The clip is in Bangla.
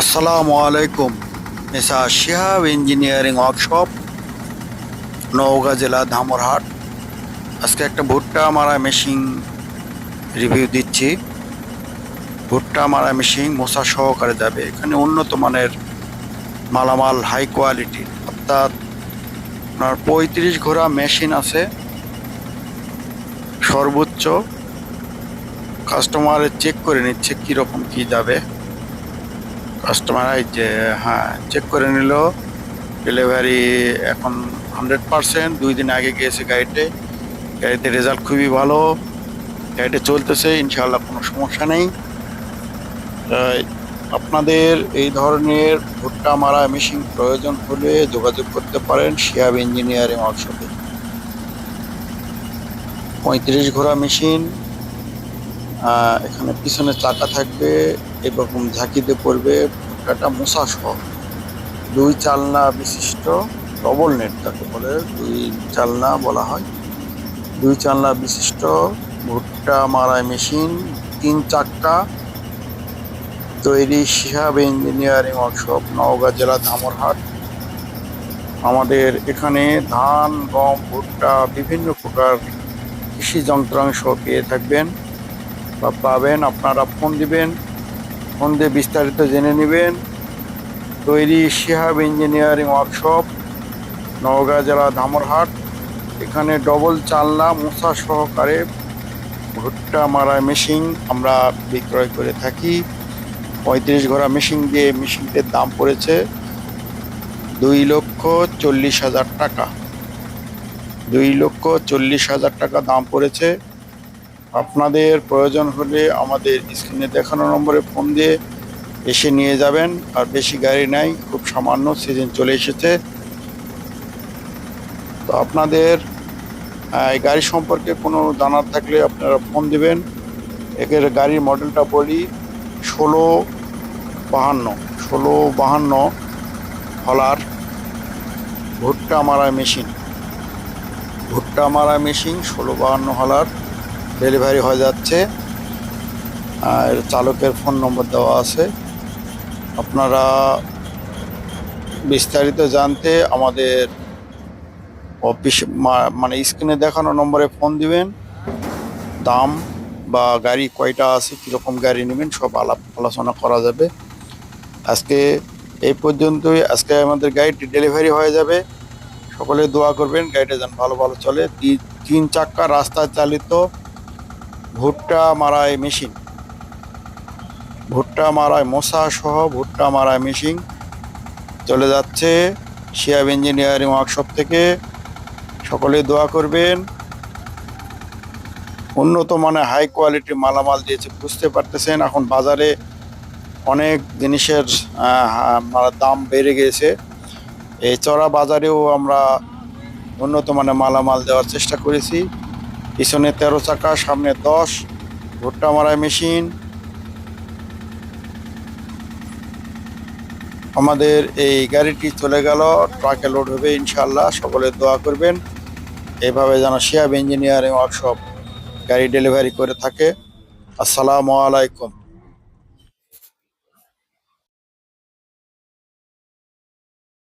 আসসালামু আলাইকুম। মেসা শিহাব ইঞ্জিনিয়ারিং ওয়ার্কশপ, নওগাঁ জেলা ধামরহাট। আজকে একটা ভুট্টা মারা মেশিন রিভিউ দিচ্ছি। ভুট্টা মারা মেশিন মশা সহকারে যাবে। এখানে উন্নত মানের মালামাল, হাই কোয়ালিটি, অর্থাৎ আপনার 35 ঘোড়া মেশিন আছে সর্বোচ্চ। কাস্টমারে চেক করে নিচ্ছে কীরকম কি যাবে। কাস্টমার এই যে হ্যাঁ চেক করে নিল। ডেলিভারি এখন 100%। 2 দিন আগে গিয়েছে গাড়িতে রেজাল্ট খুবই ভালো। গাড়িটা চলতেছে, ইনশাআল্লাহ কোনো সমস্যা নেই। তাই আপনাদের এই ধরনের ভুট্টা মারা মেশিন প্রয়োজন হলে যোগাযোগ করতে পারেন শিহাব ইঞ্জিনিয়ারিং ওয়ার্কশপে। 35 ঘোড়া মেশিন। এখানে পিছনে চাকা থাকবে, এরকম ঝাঁকিতে পড়বে। ভুট্টাটা মশা সহ, 2 চালনা বিশিষ্ট ডবল নেট যাকে বলে, 2 চালনা বলা হয়। 2 চালনা বিশিষ্ট ভুট্টা মারাই মেশিন, 3 চাক্কা, তৈরি শিহাব ইঞ্জিনিয়ারিং ওয়ার্কশপ, নওগাঁ জেলা ধামরহাট। আমাদের এখানে ধান, গম, ভুট্টা, বিভিন্ন প্রকার কৃষি যন্ত্রাংশ পেয়ে থাকবেন বা পাবেন। আপনারা ফোন দিবেন, ফোন দিয়ে বিস্তারিত জেনে নেবেন। তৈরি শিহাব ইঞ্জিনিয়ারিং ওয়ার্কশপ, নওগাঁ জেলা ধামরহাট। এখানে ডবল চালনা মশা সহকারে ভুট্টা মারা মেশিন আমরা বিক্রয় করে থাকি। 35 ঘোড়া মেশিন দিয়ে মেশিনটির দাম পড়েছে 2,40,000 টাকা। 2,40,000 টাকা দাম পড়েছে। আপনাদের প্রয়োজন হলে আমাদের স্ক্রিনে দেখানো নম্বরে ফোন দিয়ে এসে নিয়ে যাবেন। আর বেশি গাড়ি নাই, খুব সামান্য, সিজন চলে এসেছে। তো আপনাদের এই গাড়ি সম্পর্কে কোনো জানার থাকলে আপনারা ফোন দিবেন। এর গাড়ির মডেলটা বলি, 1652 হলার ভুট্টা মারা মেশিন। 1652 হলার ডেলিভারি হয়ে যাচ্ছে। আর চালকের ফোন নম্বর দেওয়া আছে। আপনারা বিস্তারিত জানতে আমাদের অফিস মানে স্ক্রিনে দেখানো নম্বরে ফোন দিবেন। দাম বা গাড়ি কয়টা আছে, কীরকম গাড়ি নেবেন, সব আলাপ আলোচনা করা যাবে। আজকে এই পর্যন্তই। আজকে আমাদের গাড়িটি ডেলিভারি হয়ে যাবে। সকলে দোয়া করবেন গাড়িটা যেন ভালো ভালো চলে। 3 চাক্কা রাস্তায় চালিত ভুট্টা মারাই মেশিন, ভুট্টা মারাই মশা সহ ভুট্টা মারাই মেশিন চলে যাচ্ছে শিহাব ইঞ্জিনিয়ারিং ওয়ার্কশপ থেকে। সকলে দোয়া করবেন। উন্নত মানের হাই কোয়ালিটি মালামাল দিয়েছে, বুঝতে পারতেছেন এখন বাজারে অনেক জিনিসের দাম বেড়ে গেছে। এই চড়া বাজারেও আমরা উন্নত মানের মালামাল দেওয়ার চেষ্টা করেছি। পিছনে 13 চাকা, সামনে 10, ভুট্টা মারাই মেশিন। আমাদের এই গাড়িটি চলে গেল, ট্রাকে লোড হবে ইনশাআল্লাহ। সকলে দোয়া করবেন এভাবে যেন শিহাব ইঞ্জিনিয়ারিং ওয়ার্কশপ গাড়ি ডেলিভারি করে থাকে। আসসালামু আলাইকুম।